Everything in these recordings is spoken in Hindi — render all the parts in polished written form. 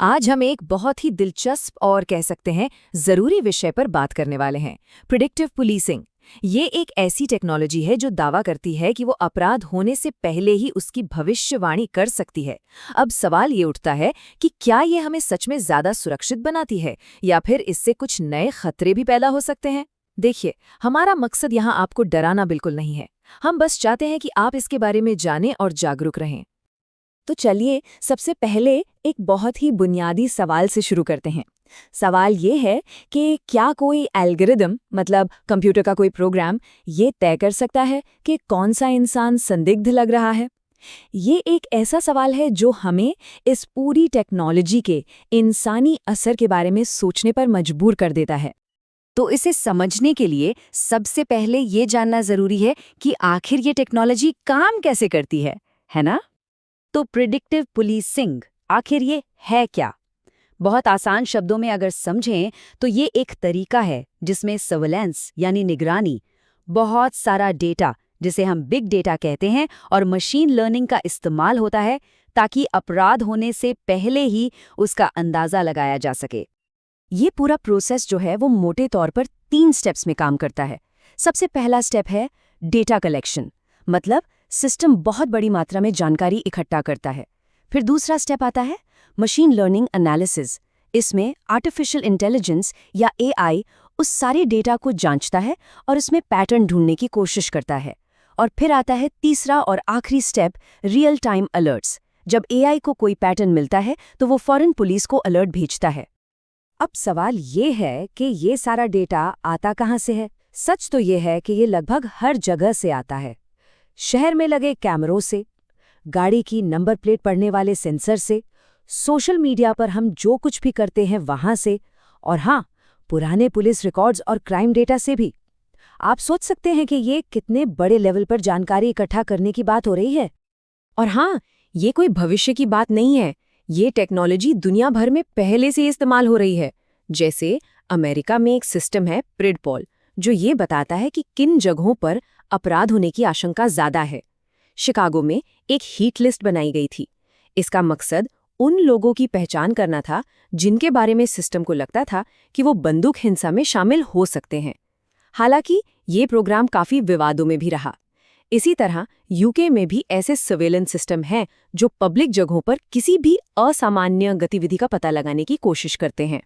आज हम एक बहुत ही दिलचस्प और कह सकते हैं जरूरी विषय पर बात करने वाले हैं, प्रिडिक्टिव पुलिसिंग। ये एक ऐसी टेक्नोलॉजी है जो दावा करती है कि वो अपराध होने से पहले ही उसकी भविष्यवाणी कर सकती है। अब सवाल ये उठता है कि क्या ये हमें सच में ज्यादा सुरक्षित बनाती है या फिर इससे कुछ नए खतरे भी पैदा हो सकते हैं। देखिए, हमारा मकसद यहाँ आपको डराना बिल्कुल नहीं है। हम बस चाहते हैं कि आप इसके बारे में जानें और जागरूक रहें। तो चलिए सबसे पहले एक बहुत ही बुनियादी सवाल से शुरू करते हैं। सवाल ये है कि क्या कोई एल्गोरिदम मतलब कंप्यूटर का कोई प्रोग्राम ये तय कर सकता है कि कौन सा इंसान संदिग्ध लग रहा है? ये एक ऐसा सवाल है जो हमें इस पूरी टेक्नोलॉजी के इंसानी असर के बारे में सोचने पर मजबूर कर देता है। तो इसे समझने के लिए सबसे पहले ये जानना जरूरी है कि आखिर ये टेक्नोलॉजी काम कैसे करती है ना? तो प्रिडिक्टिव पुलिसिंग आखिर ये है क्या? बहुत आसान शब्दों में अगर समझें तो ये एक तरीका है जिसमें सर्विलेंस यानी निगरानी, बहुत सारा डेटा जिसे हम बिग डेटा कहते हैं और मशीन लर्निंग का इस्तेमाल होता है ताकि अपराध होने से पहले ही उसका अंदाजा लगाया जा सके। ये पूरा प्रोसेस जो है वो मोटे तौर पर 3 स्टेप्स में काम करता है। सबसे पहला स्टेप है डेटा कलेक्शन, मतलब सिस्टम बहुत बड़ी मात्रा में जानकारी इकट्ठा करता है। फिर दूसरा स्टेप आता है मशीन लर्निंग एनालिसिस। इसमें आर्टिफिशियल इंटेलिजेंस या एआई उस सारे डेटा को जांचता है और उसमें पैटर्न ढूंढने की कोशिश करता है। और फिर आता है तीसरा और आखिरी स्टेप, रियल टाइम अलर्ट्स। जब एआई को कोई पैटर्न मिलता है तो वो फौरन पुलिस को अलर्ट भेजता है। अब सवाल ये है कि ये सारा डेटा आता कहाँ से है? सच तो ये है कि ये लगभग हर जगह से आता है। शहर में लगे कैमरों से, गाड़ी की नंबर प्लेट पढ़ने वाले सेंसर से, सोशल मीडिया पर हम जो कुछ भी करते हैं वहां से, और हाँ, पुराने पुलिस रिकॉर्ड्स और क्राइम डेटा से भी। आप सोच सकते हैं कि ये कितने बड़े लेवल पर जानकारी इकट्ठा करने की बात हो रही है। और हाँ, ये कोई भविष्य की बात नहीं है। ये टेक्नोलॉजी दुनिया भर में पहले से इस्तेमाल हो रही है। जैसे अमेरिका में एक सिस्टम है प्रिडपॉल, जो ये बताता है कि किन जगहों पर अपराध होने की आशंका ज्यादा है। शिकागो में एक हीट लिस्ट बनाई गई थी। इसका मकसद उन लोगों की पहचान करना था जिनके बारे में सिस्टम को लगता था कि वो बंदूक हिंसा में शामिल हो सकते हैं। हालांकि ये प्रोग्राम काफी विवादों में भी रहा। इसी तरह यूके में भी ऐसे सर्वेलेंस सिस्टम हैं जो पब्लिक जगहों पर किसी भी असामान्य गतिविधि का पता लगाने की कोशिश करते हैं।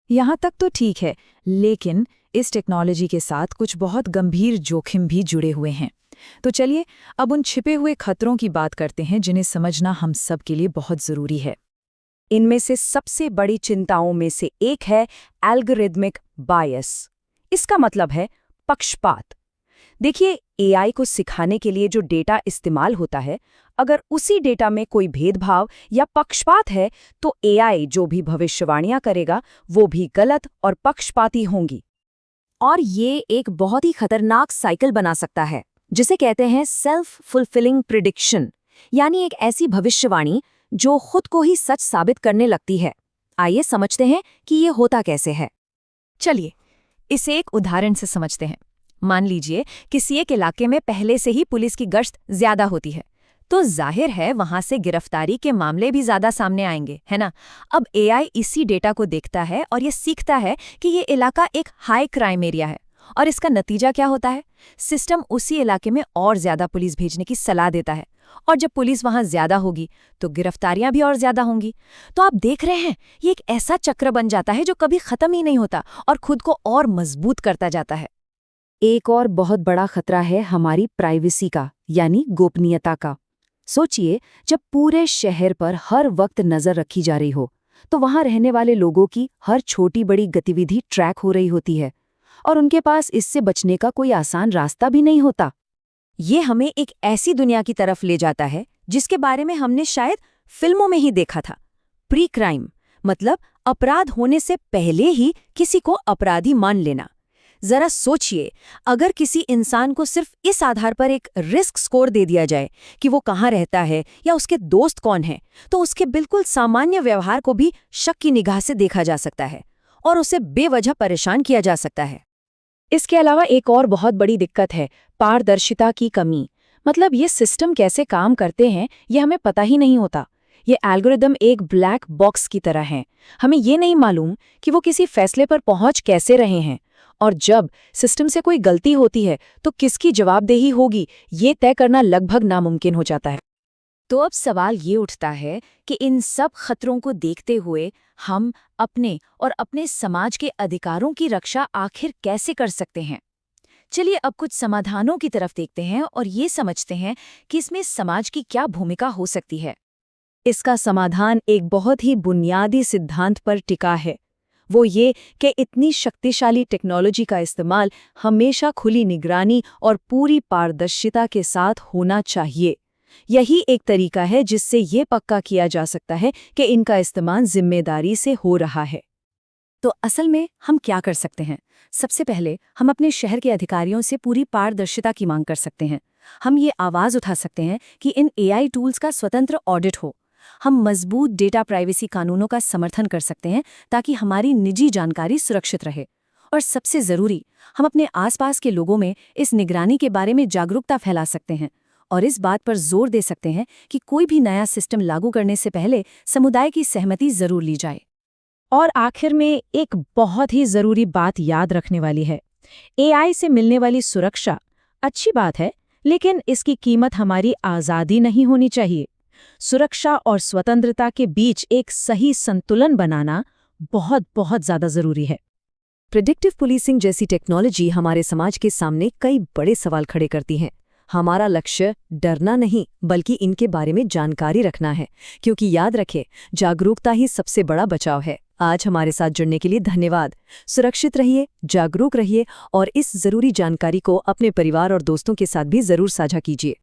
यहाँ तक तो ठीक है, लेकिन इस टेक्नोलॉजी के साथ कुछ बहुत गंभीर जोखिम भी जुड़े हुए हैं। तो चलिए अब उन छिपे हुए खतरों की बात करते हैं जिन्हें समझना हम सब के लिए बहुत जरूरी है। इनमें से सबसे बड़ी चिंताओं में से एक है एल्गोरिदमिक बायस। इसका मतलब है पक्षपात। देखिए, एआई को सिखाने के लिए जो डेटा इस्तेमाल होता है, अगर उसी डेटा में कोई भेदभाव या पक्षपात है तो एआई जो भी भविष्यवाणियां करेगा वो भी गलत और पक्षपाती होंगी। और ये एक बहुत ही खतरनाक साइकिल बना सकता है जिसे कहते हैं सेल्फ फुलफिलिंग प्रिडिक्शन, यानी एक ऐसी भविष्यवाणी जो खुद को ही सच साबित करने लगती है। आइए समझते हैं कि ये होता कैसे है। चलिए इसे एक उदाहरण से समझते हैं। मान लीजिए किसी एक इलाके में पहले से ही पुलिस की गश्त ज्यादा होती है, तो जाहिर है वहां से गिरफ्तारी के मामले भी ज्यादा सामने आएंगे, है ना? अब एआई इसी डेटा को देखता है और ये सीखता है कि ये इलाका एक हाई क्राइम एरिया है, और इसका नतीजा क्या होता है? सिस्टम उसी इलाके में और ज्यादा पुलिस भेजने की सलाह देता है, और जब पुलिस वहां ज्यादा होगी तो गिरफ्तारियां भी और ज्यादा होंगी। तो आप देख रहे हैं, ये एक ऐसा चक्र बन जाता है जो कभी खत्म ही नहीं होता और खुद को और मजबूत करता जाता है। एक और बहुत बड़ा खतरा है हमारी प्राइवेसी का, यानी गोपनीयता का। सोचिए, जब पूरे शहर पर हर वक्त नजर रखी जा रही हो, तो वहां रहने वाले लोगों की हर छोटी बड़ी गतिविधि ट्रैक हो रही होती है, और उनके पास इससे बचने का कोई आसान रास्ता भी नहीं होता। ये हमें एक ऐसी दुनिया की तरफ ले जाता है जिसके बारे में हमने शायद फिल्मों में ही देखा था। प्री क्राइम मतलब अपराध होने से पहले ही किसी को अपराधी मान लेना। जरा सोचिए, अगर किसी इंसान को सिर्फ इस आधार पर एक रिस्क स्कोर दे दिया जाए कि वो कहाँ रहता है या उसके दोस्त कौन हैं, तो उसके बिल्कुल सामान्य व्यवहार को भी शक की निगाह से देखा जा सकता है और उसे बेवजह परेशान किया जा सकता है। इसके अलावा एक और बहुत बड़ी दिक्कत है पारदर्शिता की कमी। मतलब ये सिस्टम कैसे काम करते हैं ये हमें पता ही नहीं होता। ये एल्गोरिदम एक ब्लैक बॉक्स की तरह हैं। हमें ये नहीं मालूम कि वो किसी फैसले पर पहुंच कैसे रहे हैं, और जब सिस्टम से कोई गलती होती है तो किसकी जवाबदेही होगी, ये तय करना लगभग नामुमकिन हो जाता है। तो अब सवाल ये उठता है कि इन सब खतरों को देखते हुए हम अपने और अपने समाज के अधिकारों की रक्षा आखिर कैसे कर सकते हैं? चलिए अब कुछ समाधानों की तरफ देखते हैं और ये समझते हैं कि इसमें समाज की क्या भूमिका हो सकती है। इसका समाधान एक बहुत ही बुनियादी सिद्धांत पर टिका है। वो ये कि इतनी शक्तिशाली टेक्नोलॉजी का इस्तेमाल हमेशा खुली निगरानी और पूरी पारदर्शिता के साथ होना चाहिए। यही एक तरीका है जिससे ये पक्का किया जा सकता है कि इनका इस्तेमाल जिम्मेदारी से हो रहा है। तो असल में हम क्या कर सकते हैं? सबसे पहले हम अपने शहर के अधिकारियों से पूरी पारदर्शिता की मांग कर सकते हैं। हम ये आवाज़ उठा सकते हैं कि इन AI टूल्स का स्वतंत्र ऑडिट हो। हम मजबूत डेटा प्राइवेसी कानूनों का समर्थन कर सकते हैं ताकि हमारी निजी जानकारी सुरक्षित रहे। और सबसे ज़रूरी, हम अपने आसपास के लोगों में इस निगरानी के बारे में जागरूकता फैला सकते हैं और इस बात पर जोर दे सकते हैं कि कोई भी नया सिस्टम लागू करने से पहले समुदाय की सहमति जरूर ली जाए। और आखिर में एक बहुत ही ज़रूरी बात याद रखने वाली है। AI से मिलने वाली सुरक्षा अच्छी बात है, लेकिन इसकी कीमत हमारी आज़ादी नहीं होनी चाहिए। सुरक्षा और स्वतंत्रता के बीच एक सही संतुलन बनाना बहुत बहुत ज़्यादा ज़रूरी है। प्रिडिक्टिव पुलिसिंग जैसी टेक्नोलॉजी हमारे समाज के सामने कई बड़े सवाल खड़े करती हैं। हमारा लक्ष्य डरना नहीं, बल्कि इनके बारे में जानकारी रखना है, क्योंकि याद रखें, जागरूकता ही सबसे बड़ा बचाव है। आज हमारे साथ जुड़ने के लिए धन्यवाद। सुरक्षित रहिए, जागरूक रहिए और इस ज़रूरी जानकारी को अपने परिवार और दोस्तों के साथ भी ज़रूर साझा कीजिए।